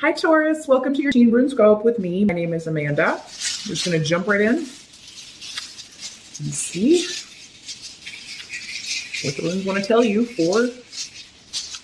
Hi Taurus, welcome to your Teen Rune Scope with me. My name is Amanda. I'm just going to jump right in and see what the runes want to tell you for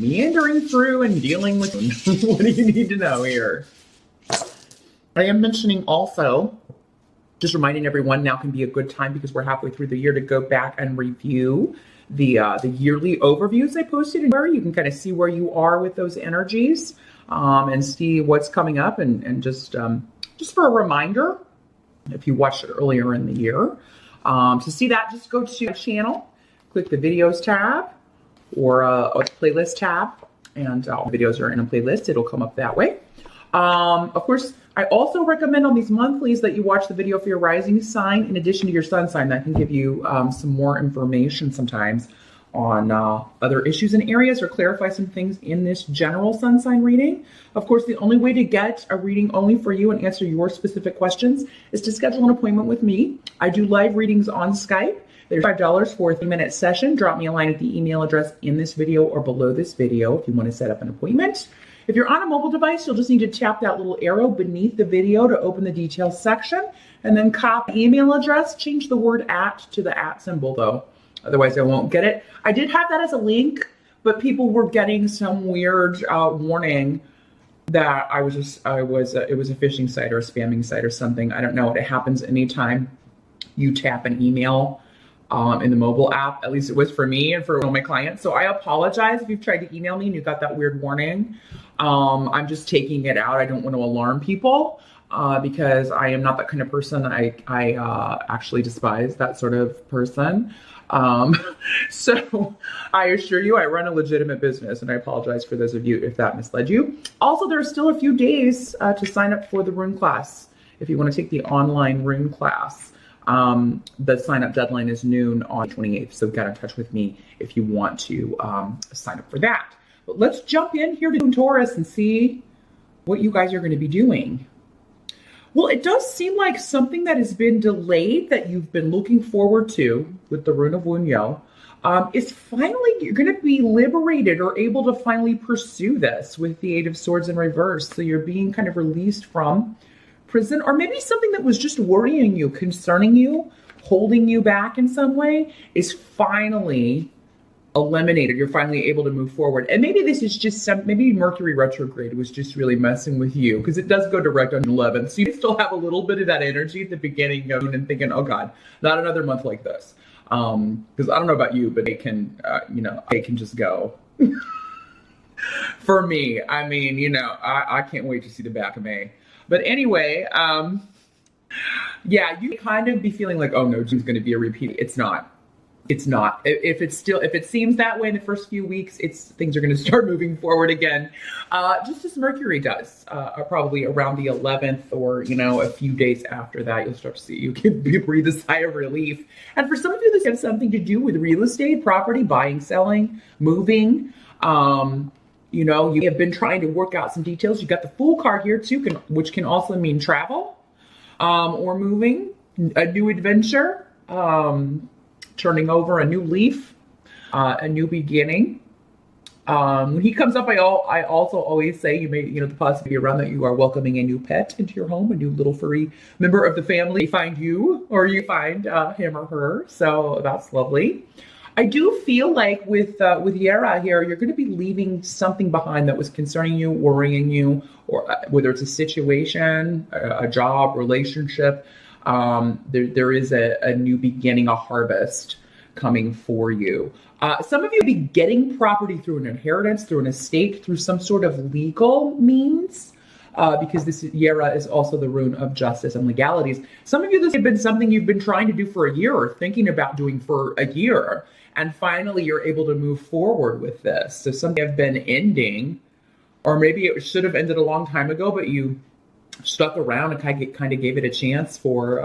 meandering through and dealing with what do you need to know here. I am mentioning also, just reminding everyone, now can be a good time because we're halfway through the year to go back and review the yearly overviews I posted, and where you can kind of see where you are with those energies. And see what's coming up, and just for a reminder, if you watched it earlier in the year, to see that, just go to my channel, click the videos tab or a playlist tab, and all the videos are in a playlist. It'll come up that way. Of course, I also recommend on these monthlies that you watch the video for your rising sign in addition to your sun sign. That can give you some more information sometimes on other issues and areas, or clarify some things in this general sun sign reading. Of course, the only way to get a reading only for you and answer your specific questions is to schedule an appointment with me. I do live readings on Skype. There's $5 for a 3-minute session. Drop me a line at the email address in this video or below this video if you want to set up an appointment. If you're on a mobile device, you'll just need to tap that little arrow beneath the video to open the details section, and then copy email address. Change the word at to the at symbol though. Otherwise I won't get it. I did have that as a link, but people were getting some weird warning that it was a phishing site or a spamming site or something. I don't know. It happens anytime you tap an email in the mobile app. At least it was for me and for all my clients. So I apologize if you've tried to email me and you got that weird warning. I'm just taking it out. I don't want to alarm people because I am not that kind of person. I actually despise that sort of person. So I assure you, I run a legitimate business, and I apologize for those of you if that misled you. Also, there are still a few days to sign up for the rune class. If you want to take the online rune class, the sign up deadline is noon on the 28th. So get in touch with me if you want to sign up for that. But let's jump in here to Taurus and see what you guys are going to be doing. Well, it does seem like something that has been delayed that you've been looking forward to with the Rune of Wunyo is finally, you're going to be liberated or able to finally pursue this with the Eight of Swords in reverse. So you're being kind of released from prison, or maybe something that was just worrying you, concerning you, holding you back in some way is finally eliminated. You're finally able to move forward. And maybe this is just maybe Mercury retrograde was just really messing with you, because it does go direct on 11th. So you still have a little bit of that energy at the beginning of and thinking, oh God, not another month like this. Because I don't know about you, but it can, it can just go. For me, I mean, I can't wait to see the back of May. But anyway, yeah, you kind of be feeling like, oh no, June's going to be a repeat. It's not. It's not. If it seems that way in the first few weeks, things are going to start moving forward again, just as Mercury does, probably around the 11th or, a few days after that, you'll start to see, you can breathe a sigh of relief. And for some of you, this has something to do with real estate, property, buying, selling, moving. You have been trying to work out some details. You got the Fool card here too, which can also mean travel, or moving, a new adventure, turning over a new leaf, a new beginning. When he comes up, I also always say you may, the possibility around that you are welcoming a new pet into your home, a new little furry member of the family. They find you, or you find him or her. So that's lovely. I do feel like with Yara here, you're going to be leaving something behind that was concerning you, worrying you, or whether it's a situation, a job, relationship. There is a new beginning, a harvest coming for you. Some of you will be getting property through an inheritance, through an estate, through some sort of legal means, because this Yara is also the rune of justice and legalities. Some of you, this has been something you've been trying to do for a year or thinking about doing for a year, and finally you're able to move forward with this. So something have been ending, or maybe it should have ended a long time ago, but you stuck around and kind of gave it a chance for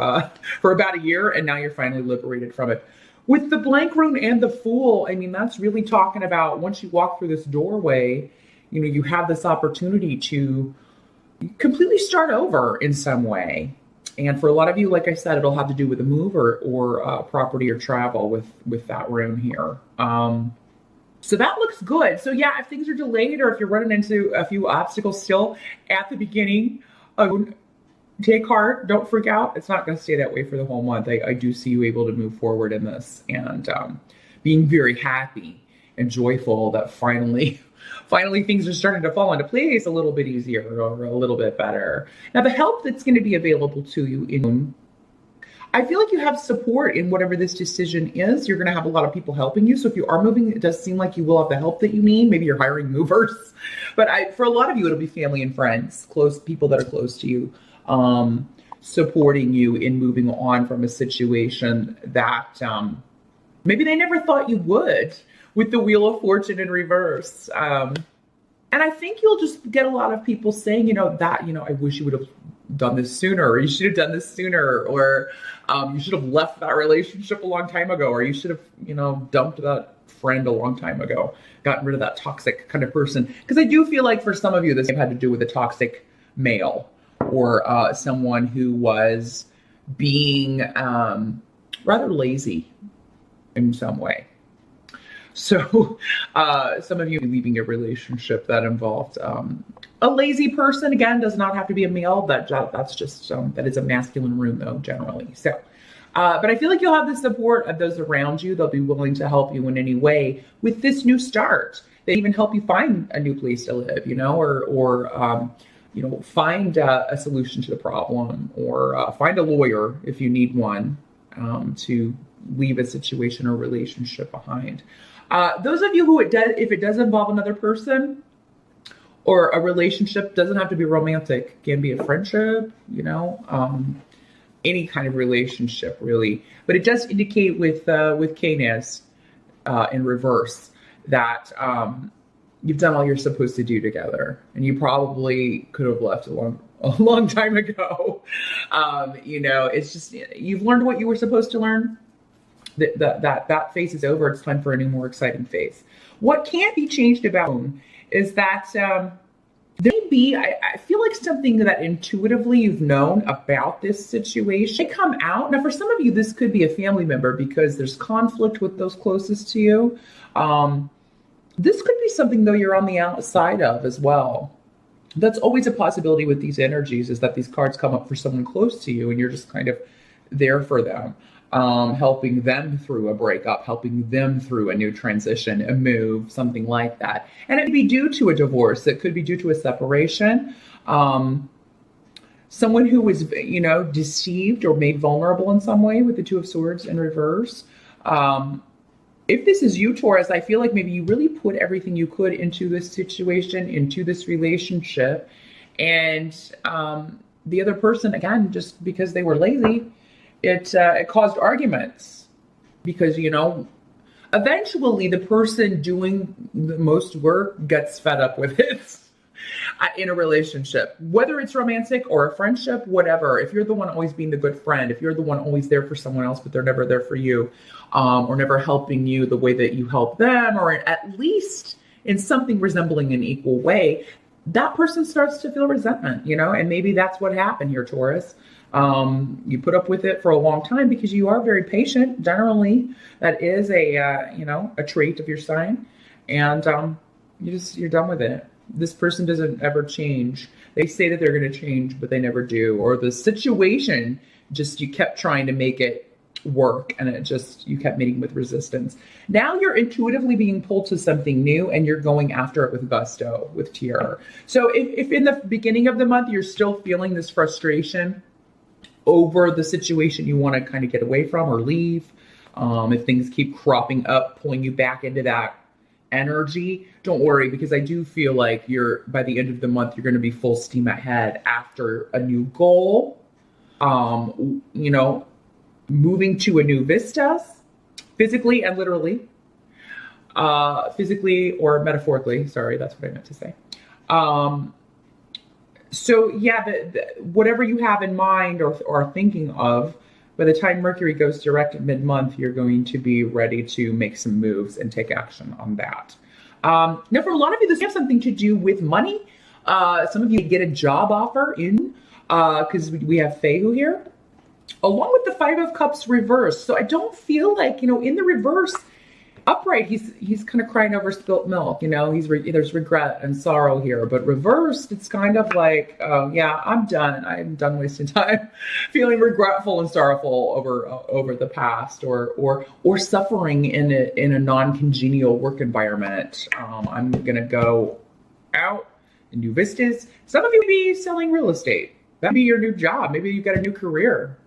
about a year, and now you're finally liberated from it. With the blank rune and the Fool, I mean, that's really talking about once you walk through this doorway, you have this opportunity to completely start over in some way. And for a lot of you, like I said, it'll have to do with a move or property or travel with that rune here. So that looks good. So yeah, if things are delayed or if you're running into a few obstacles still at the beginning, take heart. Don't freak out. It's not going to stay that way for the whole month. I do see you able to move forward in this and being very happy and joyful that finally things are starting to fall into place a little bit easier or a little bit better. Now, the help that's going to be available to you I feel like you have support in whatever this decision is. You're going to have a lot of people helping you. So if you are moving, it does seem like you will have the help that you need. Maybe you're hiring movers. But for a lot of you, it'll be family and friends, close people that are close to you, supporting you in moving on from a situation that maybe they never thought you would, with the Wheel of Fortune in reverse. And I think you'll just get a lot of people saying, I wish you would have done this sooner, or you should have done this sooner, or you should have left that relationship a long time ago, or you should have, dumped that friend a long time ago, gotten rid of that toxic kind of person. Because I do feel like for some of you, this had to do with a toxic male or someone who was being rather lazy in some way. So some of you leaving a relationship that involved a lazy person. Again, does not have to be a male. That's just that is a masculine rune though, generally. So, but I feel like you'll have the support of those around you. They'll be willing to help you in any way with this new start. They even help you find a new place to live, or find a solution to the problem, or find a lawyer if you need one to leave a situation or relationship behind. Those of you who if it does involve another person or a relationship, doesn't have to be romantic, it can be a friendship, any kind of relationship really. But it does indicate with Canes in reverse that you've done all you're supposed to do together, and you probably could have left a long time ago. It's just you've learned what you were supposed to learn. That phase is over. It's time for a new, more exciting phase. What can't be changed about them is that there may be, I feel like something that intuitively you've known about this situation. They come out. Now, for some of you, this could be a family member because there's conflict with those closest to you. This could be something, though, you're on the outside of as well. That's always a possibility with these energies, is that these cards come up for someone close to you and you're just kind of there for them. Helping them through a breakup, helping them through a new transition, a move, something like that. And it could be due to a divorce. It could be due to a separation. Someone who was, deceived or made vulnerable in some way with the Two of Swords in reverse. If this is you, Taurus, I feel like maybe you really put everything you could into this situation, into this relationship. And the other person, again, just because they were lazy, it caused arguments because, eventually the person doing the most work gets fed up with it in a relationship, whether it's romantic or a friendship, whatever. If you're the one always being the good friend, if you're the one always there for someone else, but they're never there for you, or never helping you the way that you help them, or at least in something resembling an equal way, that person starts to feel resentment, and maybe that's what happened here, Taurus. You put up with it for a long time because you are very patient. Generally, that is a trait of your sign, and you're done with it. This person doesn't ever change. They say that they're going to change, but they never do. Or the situation, just you kept trying to make it work, and you kept meeting with resistance. Now you're intuitively being pulled to something new, and you're going after it with gusto, with terror. So if in the beginning of the month you're still feeling this frustration over the situation you want to kind of get away from or leave, if things keep cropping up, pulling you back into that energy, don't worry, because I do feel like by the end of the month, you're going to be full steam ahead after a new goal, moving to a new vista, physically and literally, physically or metaphorically. Sorry, that's what I meant to say. So yeah, whatever you have in mind or are thinking of, by the time Mercury goes direct at mid-month, you're going to be ready to make some moves and take action on that. Now, for a lot of you, this has something to do with money. Some of you get a job offer in, because we have Fehu here, along with the Five of Cups reverse. So I don't feel like, in the reverse, Upright, he's kind of crying over spilt milk. You know, there's regret and sorrow here. But reversed, it's kind of like, yeah, I'm done. I'm done wasting time, feeling regretful and sorrowful over the past, or suffering in a non-congenial work environment. I'm gonna go out and do vistas. Some of you may be selling real estate. That'd be your new job. Maybe you've got a new career.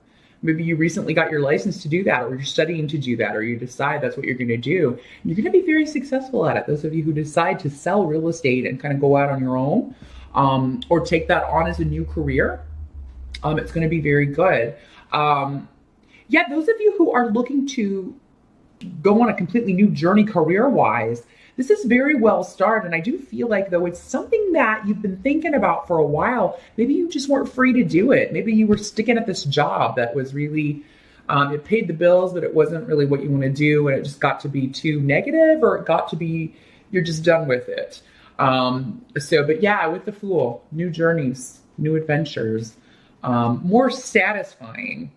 Maybe you recently got your license to do that, or you're studying to do that, or you decide that's what you're going to do. And you're going to be very successful at it. Those of you who decide to sell real estate and kind of go out on your own, or take that on as a new career, it's going to be very good. Yeah, those of you who are looking to go on a completely new journey career-wise, this is very well started. And I do feel like, though, it's something that you've been thinking about for a while. Maybe you just weren't free to do it. Maybe you were sticking at this job that was really, it paid the bills, but it wasn't really what you want to do. And it just got to be too negative, or it got to be, you're just done with it. But yeah, with the Fool, new journeys, new adventures, more satisfying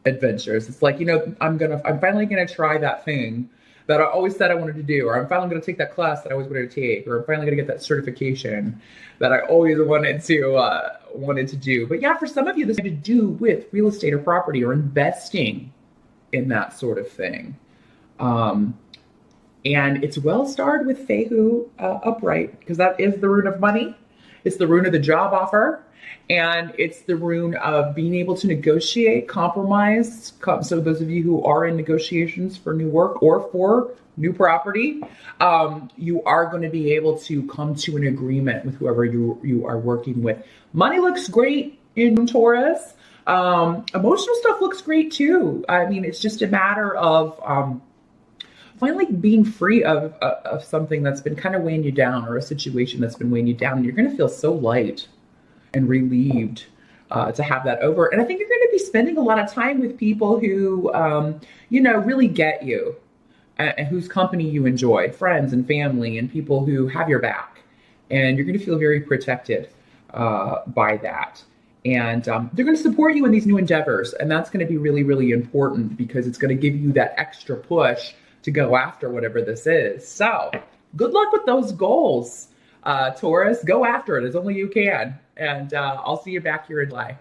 adventures. It's like, I'm finally gonna try that thing that I always said I wanted to do, or I'm finally gonna take that class that I always wanted to take, or I'm finally gonna get that certification that I always wanted to do. But yeah, for some of you, this has to do with real estate or property, or investing in that sort of thing. And it's well starred with Fehu upright, because that is the rune of money. It's the rune of the job offer. And it's the rune of being able to negotiate, compromise. So those of you who are in negotiations for new work or for new property, you are going to be able to come to an agreement with whoever you are working with. Money looks great in Taurus. Emotional stuff looks great too. I mean, it's just a matter of finally being free of something that's been kind of weighing you down, or a situation that's been weighing you down. And you're going to feel so light and relieved to have that over. And I think you're going to be spending a lot of time with people who, really get you, and whose company you enjoy, friends and family and people who have your back. And you're going to feel very protected by that. And they're going to support you in these new endeavors. And that's going to be really, really important, because it's going to give you that extra push to go after whatever this is. So good luck with those goals, Taurus. Go after it as only you can. And I'll see you back here in July.